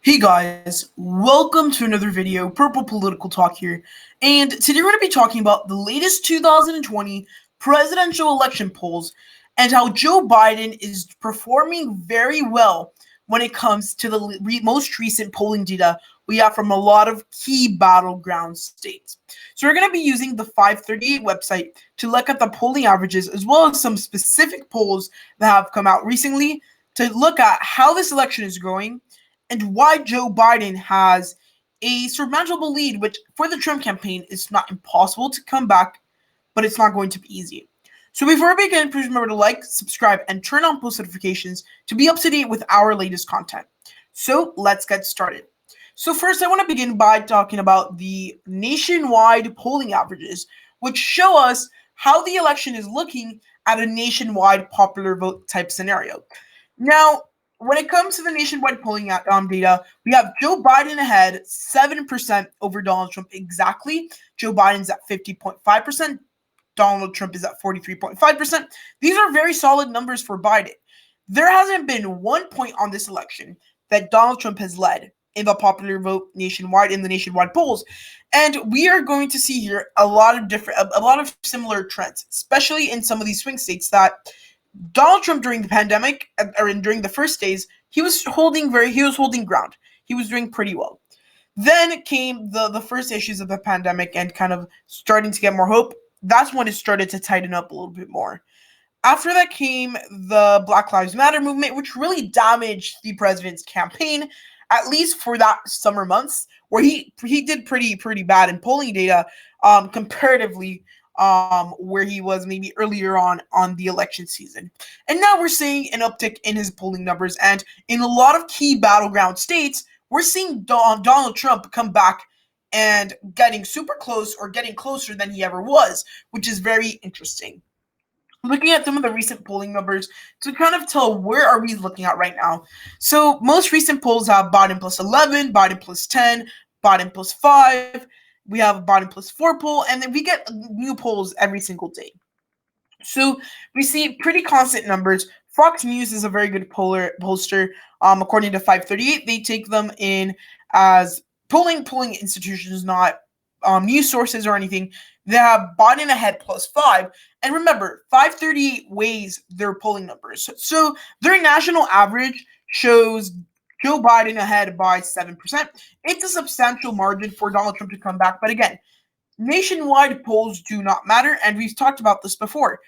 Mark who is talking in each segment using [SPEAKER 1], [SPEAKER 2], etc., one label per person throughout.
[SPEAKER 1] Hey guys, welcome to another video, Purple Political Talk here, and today we're going to be talking about the latest 2020 presidential election polls and how Joe Biden is performing very well when it comes to the most recent polling data we have from a lot of key battleground states. So we're going to be using the 538 website to look at the polling averages as well as some specific polls that have come out recently to look at how this election is going and why Joe Biden has a surmountable lead, which for the Trump campaign is not impossible to come back, but it's not going to be easy. So before we begin, please remember to like, subscribe, and turn on post notifications to be up to date with our latest content. So let's get started. So first, I want to begin by talking about the nationwide polling averages, which show us how the election is looking at a nationwide popular vote type scenario. Now, when it comes to the nationwide polling data, we have Joe Biden ahead 7% over Donald Trump exactly. Joe Biden's at 50.5%. Donald Trump is at 43.5%. These are very solid numbers for Biden. There hasn't been one point on this election that Donald Trump has led in the popular vote nationwide in the nationwide polls. And we are going to see here a lot of similar trends, especially in some of these swing states that Donald Trump during the pandemic or during the first days, he was holding ground. He was doing pretty well. Then came the first issues of the pandemic and kind of starting to get more hope. That's when it started to tighten up a little bit more. After that came the Black Lives Matter movement, which really damaged the president's campaign, at least for that summer months, where he did pretty bad in polling data comparatively where he was maybe earlier on the election season. And now we're seeing an uptick in his polling numbers. And in a lot of key battleground states, we're seeing Donald Trump come back and getting super close or getting closer than he ever was, which is very interesting. Looking at some of the recent polling numbers to kind of tell where are we looking at right now. So most recent polls have Biden plus 11, Biden plus 10, Biden plus 5. We have a Biden plus 4 poll, and then we get new polls every single day. So we see pretty constant numbers. Fox News is a very good pollster. According to 538, they take them in as polling institutions, not news sources or anything. They have Biden ahead plus 5. And remember, 538 weighs their polling numbers. So their national average shows Joe Biden ahead by 7%. It's a substantial margin for Donald Trump to come back. But again, nationwide polls do not matter. And we've talked about this before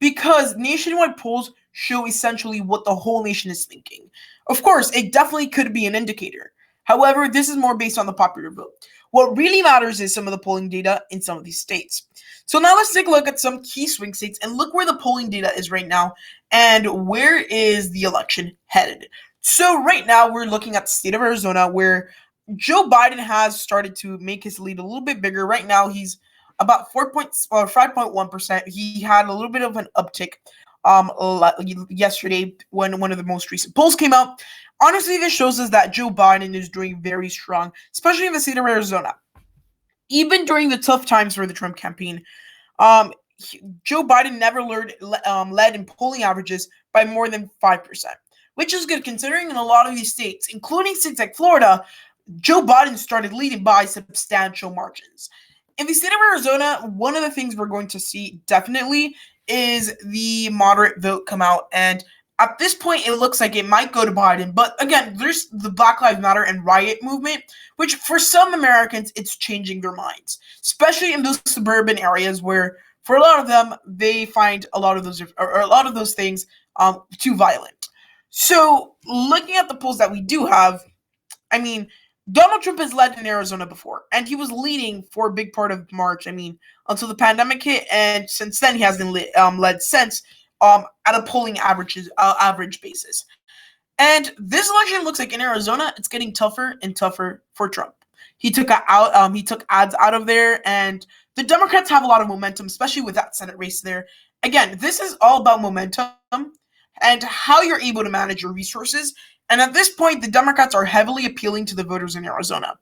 [SPEAKER 1] because nationwide polls show essentially what the whole nation is thinking. Of course, it definitely could be an indicator. However, this is more based on the popular vote. What really matters is some of the polling data in some of these states. So now let's take a look at some key swing states and look where the polling data is right now and where is the election headed. So right now we're looking at the state of Arizona where Joe Biden has started to make his lead a little bit bigger. Right now he's about 5.1%. He had a little bit of an uptick yesterday when one of the most recent polls came out. Honestly, this shows us that Joe Biden is doing very strong, especially in the state of Arizona. Even during the tough times for the Trump campaign, Joe Biden never led in polling averages by more than 5%, which is good considering in a lot of these states, including states like Florida, Joe Biden started leading by substantial margins. In the state of Arizona, one of the things we're going to see definitely is the moderate vote come out. And at this point, it looks like it might go to Biden. But again, there's the Black Lives Matter and riot movement, which for some Americans, it's changing their minds, especially in those suburban areas where for a lot of them, they find a lot of those things too violent. So looking at the polls that we do have, I mean, Donald Trump has led in Arizona before, and he was leading for a big part of March. I mean, until the pandemic hit, and since then he hasn't led since at a polling average basis. And this election looks like in Arizona, it's getting tougher and tougher for Trump. He took ads out of there, and the Democrats have a lot of momentum, especially with that Senate race there. Again, this is all about momentum and how you're able to manage your resources. And at this point, the Democrats are heavily appealing to the voters in Arizona.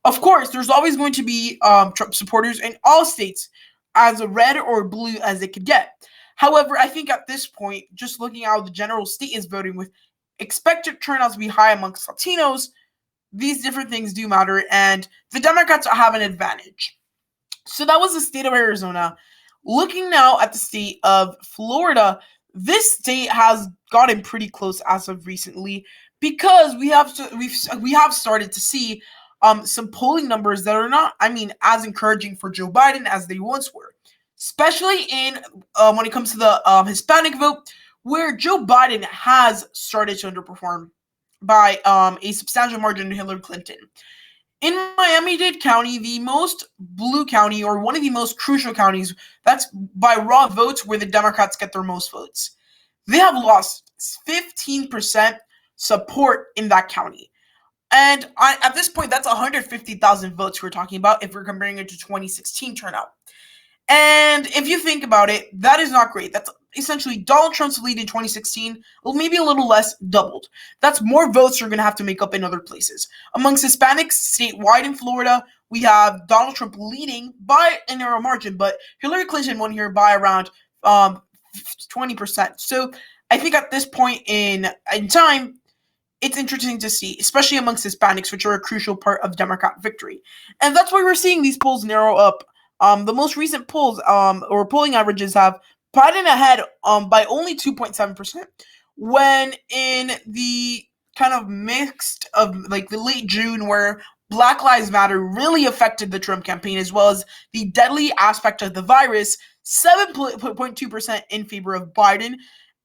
[SPEAKER 1] Of course, there's always going to be Trump supporters in all states, as red or blue as it could get. However, I think at this point, just looking at how the general state is voting with expected turnout to be high amongst Latinos, these different things do matter, and the Democrats have an advantage. So that was the state of Arizona. Looking now at the state of Florida, this state has gotten pretty close as of recently because we have started to see some polling numbers that are not, as encouraging for Joe Biden as they once were, especially in when it comes to the Hispanic vote, where Joe Biden has started to underperform by a substantial margin to Hillary Clinton. In Miami-Dade County, the most blue county, or one of the most crucial counties, that's by raw votes where the Democrats get their most votes. They have lost 15% support in that county. And at this point, that's 150,000 votes we're talking about if we're comparing it to 2016 turnout. And if you think about it, that is not great. That's essentially Donald Trump's lead in 2016, well, maybe a little less, doubled. That's more votes you're going to have to make up in other places. Amongst Hispanics statewide in Florida, we have Donald Trump leading by a narrow margin, but Hillary Clinton won here by around 20%. So I think at this point in time, it's interesting to see, especially amongst Hispanics, which are a crucial part of Democrat victory. And that's why we're seeing these polls narrow up. The most recent polls, or polling averages, have Biden ahead by only 2.7%, when in the kind of mixed of like the late June, where Black Lives Matter really affected the Trump campaign, as well as the deadly aspect of the virus, 7.2% in favor of Biden,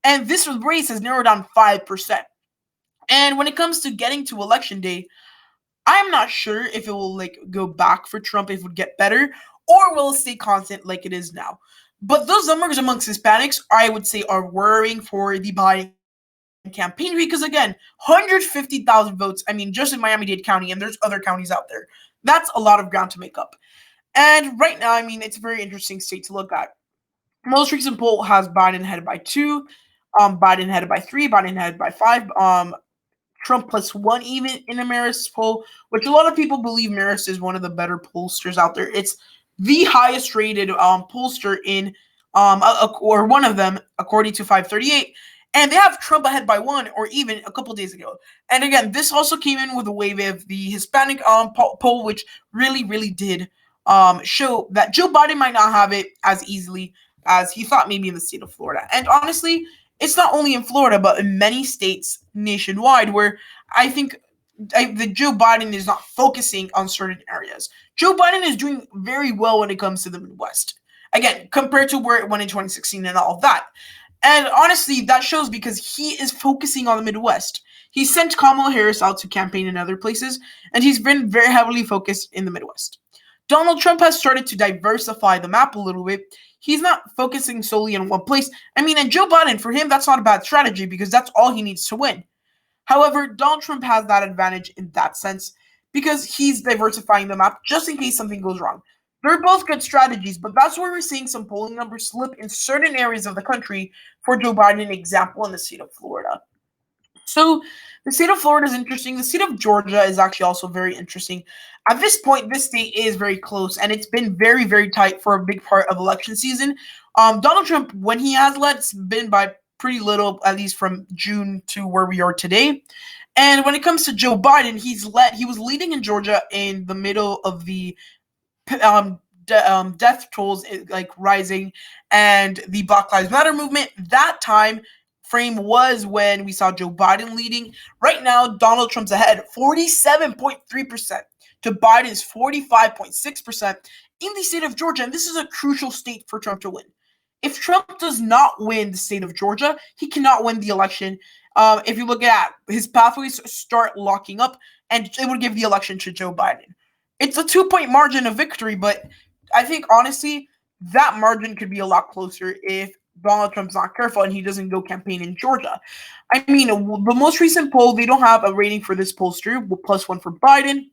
[SPEAKER 1] and this race has narrowed down 5%. And when it comes to getting to election day, I'm not sure if it will go back for Trump, if it would get better, or will it stay constant like it is now. But those numbers amongst Hispanics, I would say, are worrying for the Biden campaign because, again, 150,000 votes, just in Miami-Dade County, and there's other counties out there. That's a lot of ground to make up. And right now, it's a very interesting state to look at. Most recent poll has Biden headed by 2, Biden headed by 3, Biden headed by 5, Trump +1 even in a Marist poll, which a lot of people believe Marist is one of the better pollsters out there. It's the highest rated pollster in, or one of them, according to 538. And they have Trump ahead by 1, or even a couple days ago. And again, this also came in with a wave of the Hispanic poll, which really did show that Joe Biden might not have it as easily as he thought maybe in the state of Florida. And honestly, it's not only in Florida, but in many states nationwide where I think that Joe Biden is not focusing on certain areas. Joe Biden is doing very well when it comes to the Midwest. Again, compared to where it went in 2016 and all of that. And honestly, that shows because he is focusing on the Midwest. He sent Kamala Harris out to campaign in other places, and he's been very heavily focused in the Midwest. Donald Trump has started to diversify the map a little bit. He's not focusing solely on one place. And Joe Biden, for him, that's not a bad strategy because that's all he needs to win. However, Donald Trump has that advantage in that sense because he's diversifying the map just in case something goes wrong. They're both good strategies, but that's where we're seeing some polling numbers slip in certain areas of the country for Joe Biden, example in the state of Florida. So the state of Florida is interesting. The state of Georgia is actually also very interesting. At this point, this state is very close, and it's been very tight for a big part of election season. Donald Trump, when he has led, it's been by pretty little, at least from June to where we are today. And when it comes to Joe Biden, he was leading in Georgia in the middle of the death tolls rising and the Black Lives Matter movement. That time frame was when we saw Joe Biden leading. Right now, Donald Trump's ahead 47.3% to Biden's 45.6% in the state of Georgia. And this is a crucial state for Trump to win. If Trump does not win the state of Georgia, he cannot win the election. If you look at his pathways, start locking up, and it would give the election to Joe Biden. It's a 2-point margin of victory, but I think, honestly, that margin could be a lot closer if Donald Trump's not careful and he doesn't go campaign in Georgia. The most recent poll, they don't have a rating for this pollster, +1 for Biden.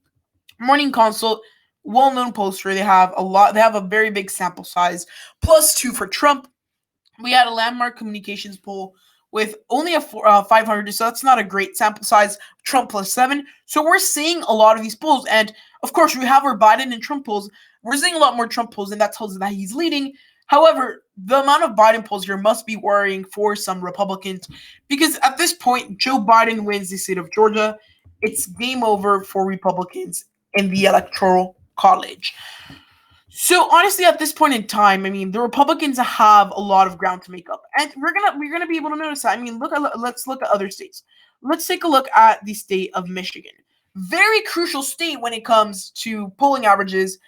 [SPEAKER 1] Morning Consult, well-known pollster. They have a very big sample size, +2 for Trump. We had a Landmark Communications poll with only a 500, so that's not a great sample size. Trump +7. So we're seeing a lot of these polls, and of course we have our Biden and Trump polls. We're seeing a lot more Trump polls, and that tells us that he's leading. However, the amount of Biden polls here must be worrying for some Republicans because at this point, Joe Biden wins the state of Georgia. it's game over for Republicans in the Electoral College. So honestly, at this point in time, I mean, the Republicans have a lot of ground to make up, and we're gonna be able to notice that. I mean, let's look at other states. Let's take a look at the state of Michigan. Very crucial state when it comes to polling averages,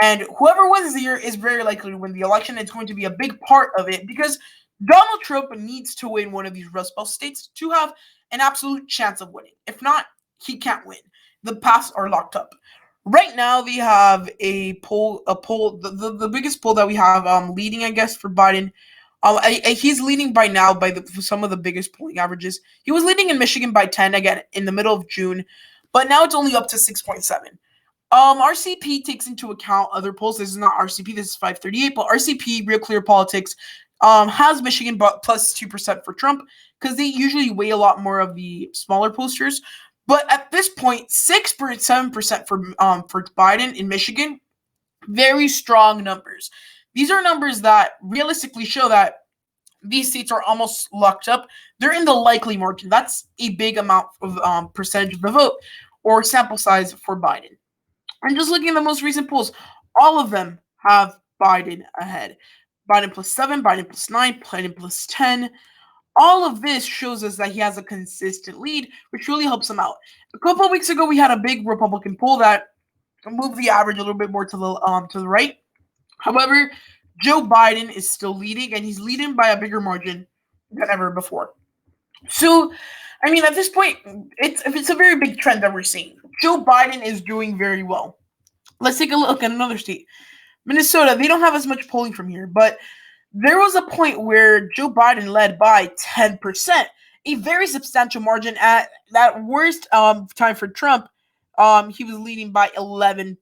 [SPEAKER 1] and whoever wins the year is very likely to win the election. It's going to be a big part of it because Donald Trump needs to win one of these Rust Belt states to have an absolute chance of winning. If not, he can't win. The paths are locked up. Right now, we have the biggest poll that we have leading, I guess, for Biden. He's leading by now by some of the biggest polling averages. He was leading in Michigan by 10, again, in the middle of June, but now it's only up to 6.7. RCP takes into account other polls. This is not RCP, this is 538, but RCP, Real Clear Politics, has Michigan plus 2% for Trump because they usually weigh a lot more of the smaller posters. But at this point, 6.7% for Biden in Michigan, very strong numbers. These are numbers that realistically show that these seats are almost locked up. They're in the likely margin. That's a big amount of percentage of the vote or sample size for Biden. And just looking at the most recent polls, all of them have Biden ahead. Biden plus 7, Biden plus 9, Biden plus 10. All of this shows us that he has a consistent lead, which really helps him out. A couple of weeks ago, we had a big Republican poll that moved the average a little bit more to the right. However, Joe Biden is still leading, and he's leading by a bigger margin than ever before. So, I mean, at this point, it's a very big trend that we're seeing. Joe Biden is doing very well. Let's take a look at another state. Minnesota, they don't have as much polling from here, but there was a point where Joe Biden led by 10%, a very substantial margin. At that worst time for Trump, he was leading by 11%.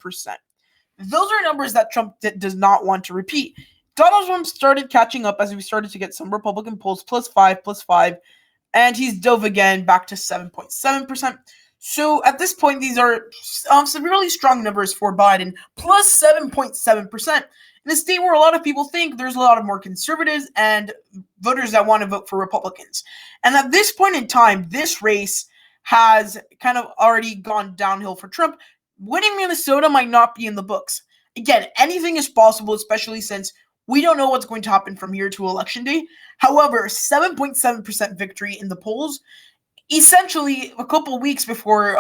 [SPEAKER 1] Those are numbers that Trump does not want to repeat. Donald Trump started catching up as we started to get some Republican polls plus 5, and he's dove again back to 7.7%. So at this point, these are some really strong numbers for Biden, plus 7.7%. In a state where a lot of people think there's a lot of more conservatives and voters that want to vote for Republicans. And at this point in time, this race has kind of already gone downhill for Trump. Winning Minnesota might not be in the books. Again, anything is possible, especially since we don't know what's going to happen from here to Election Day. However, 7.7% victory in the polls, essentially a couple weeks before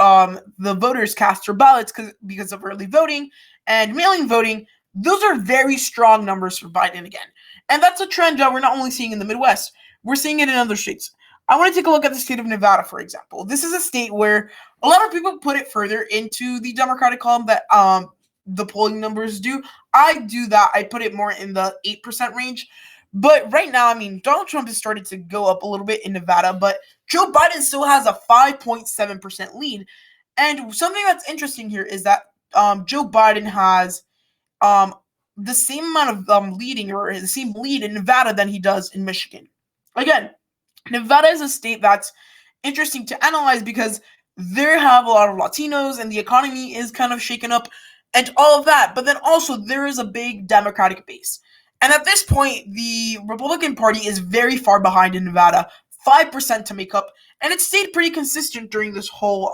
[SPEAKER 1] the voters cast their ballots because of early voting and mail-in voting. Those are very strong numbers for Biden again. And that's a trend that we're not only seeing in the Midwest, we're seeing it in other states. I want to take a look at the state of Nevada, for example. This is a state where a lot of people put it further into the Democratic column that the polling numbers do. I do that. I put it more in the 8% range. But right now, I mean, Donald Trump has started to go up a little bit in Nevada, but Joe Biden still has a 5.7% lead. And something that's interesting here is that Joe Biden has the same amount of leading or the same lead in Nevada than he does in Michigan. Again, Nevada is a state that's interesting to analyze because there have a lot of Latinos and the economy is kind of shaken up and all of that. But then also there is a big Democratic base. And at this point, the Republican Party is very far behind in Nevada, 5% to make up. And it stayed pretty consistent during this whole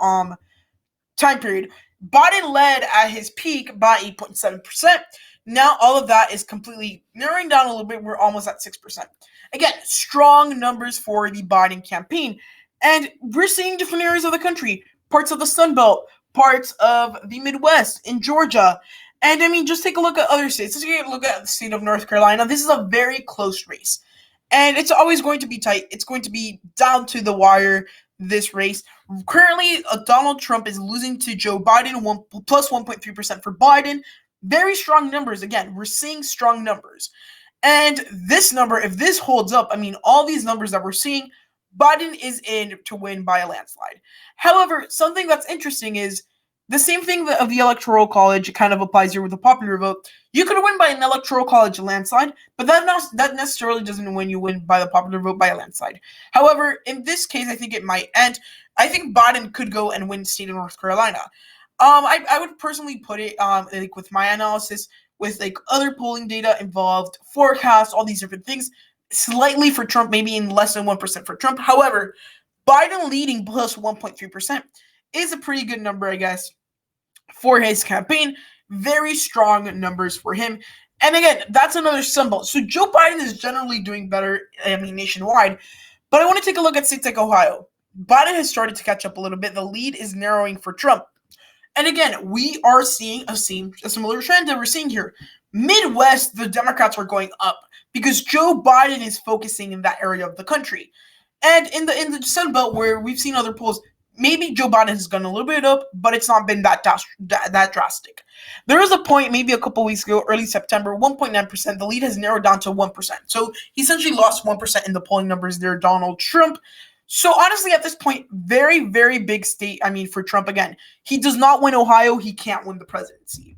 [SPEAKER 1] time period. Biden led at his peak by 8.7%. Now all of that is completely narrowing down a little bit. We're almost at 6%. Again, strong numbers for the Biden campaign. And we're seeing different areas of the country, parts of the Sun Belt, parts of the Midwest, in Georgia. And I mean, just take a look at other states. Let's take a look at the state of North Carolina. This is a very close race. And it's always going to be tight. It's going to be down to the wire, this race. Currently, Donald Trump is losing to Joe Biden, plus 1.3% for Biden. Very strong numbers. Again, we're seeing strong numbers. And this number, if this holds up, I mean, all these numbers that we're seeing, Biden is in to win by a landslide. However, something that's interesting is the same thing of the Electoral College kind of applies here with the popular vote. You could win by an Electoral College landslide, but that necessarily doesn't mean you win by the popular vote by a landslide. However, in this case, I think it might. And I think Biden could go and win the state of North Carolina. I would personally put it like with my analysis, with like other polling data involved, forecasts, all these different things, slightly for Trump, maybe in less than 1% for Trump. However, Biden leading plus 1.3%. is a pretty good number, I guess, for his campaign. Very strong numbers for him. And again, that's another symbol. So Joe Biden is generally doing better, nationwide. But I want to take a look at states like Ohio. Biden has started to catch up a little bit. The lead is narrowing for Trump. And again, we are seeing a similar trend that we're seeing here. Midwest, the Democrats are going up because Joe Biden is focusing in that area of the country. And in the Sun Belt, where we've seen other polls, maybe Joe Biden has gone a little bit up, but it's not been that drastic. There was a point maybe a couple weeks ago, early September, 1.9%. The lead has narrowed down to 1%. So he essentially lost 1% in the polling numbers there, Donald Trump. So honestly, at this point, very, very big state, for Trump again. He does not win Ohio, he can't win the presidency.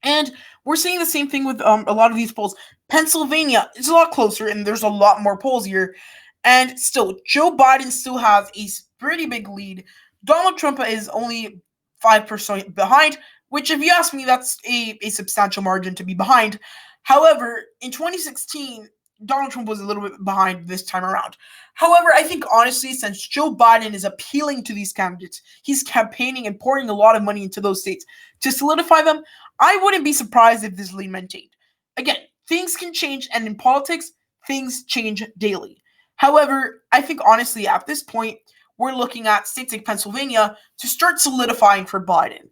[SPEAKER 1] And we're seeing the same thing with a lot of these polls. Pennsylvania is a lot closer, and there's a lot more polls here. And still, Joe Biden still has a pretty big lead. Donald Trump is only 5% behind, which, if you ask me, that's a substantial margin to be behind. However, in 2016, Donald Trump was a little bit behind this time around. However, I think, honestly, since Joe Biden is appealing to these candidates, he's campaigning and pouring a lot of money into those states to solidify them, I wouldn't be surprised if this lead maintained. Again, things can change, and in politics, things change daily. However, I think, honestly, at this point, we're looking at states like Pennsylvania to start solidifying for Biden.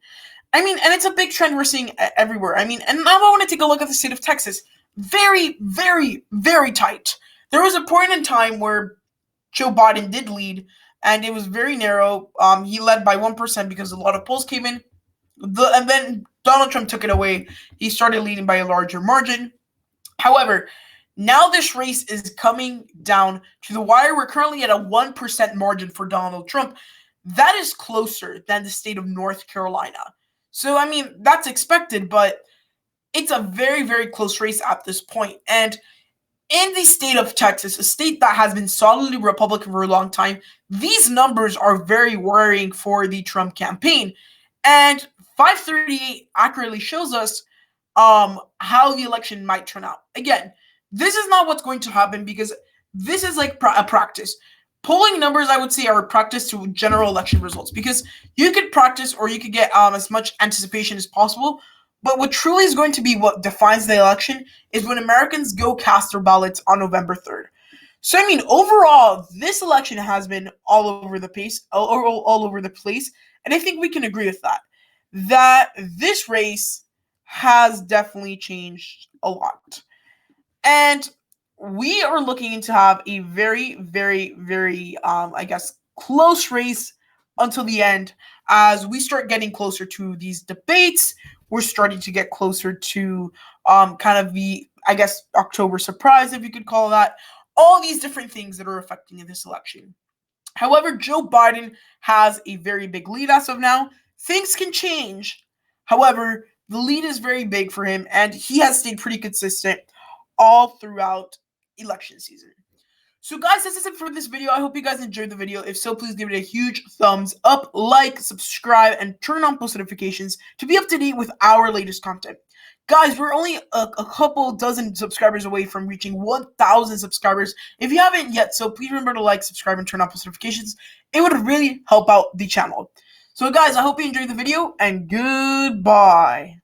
[SPEAKER 1] And it's a big trend we're seeing everywhere. And now I want to take a look at the state of Texas. Very, very, very tight. There was a point in time where Joe Biden did lead, and it was very narrow. He led by 1% because a lot of polls came in. And then Donald Trump took it away. He started leading by a larger margin. However, now this race is coming down to the wire. We're currently at a 1% margin for Donald Trump. That is closer than the state of North Carolina. So, that's expected, but it's a very, very close race at this point. And in the state of Texas, a state that has been solidly Republican for a long time, these numbers are very worrying for the Trump campaign. And 538 accurately shows us how the election might turn out. Again, this is not what's going to happen because this is like a practice. Polling numbers, I would say, are a practice to general election results because you could practice or you could get as much anticipation as possible. But what truly is going to be what defines the election is when Americans go cast their ballots on November 3rd. So, overall, this election has been all over the place, all over the place. And I think we can agree with that. That this race has definitely changed a lot. And we are looking to have a very, very, very, close race until the end. As we start getting closer to these debates, we're starting to get closer to kind of the, October surprise, if you could call that. All these different things that are affecting in this election. However, Joe Biden has a very big lead as of now. Things can change. However, the lead is very big for him, and he has stayed pretty consistent all throughout election season. So guys, this is it for this video. I hope you guys enjoyed the video. If so, please give it a huge thumbs up, like, subscribe, and turn on post notifications to be up to date with our latest content. Guys, we're only a couple dozen subscribers away from reaching 1,000 subscribers. If you haven't yet, so please remember to like, subscribe, and turn on post notifications. It would really help out the channel. So guys, I hope you enjoyed the video, and goodbye.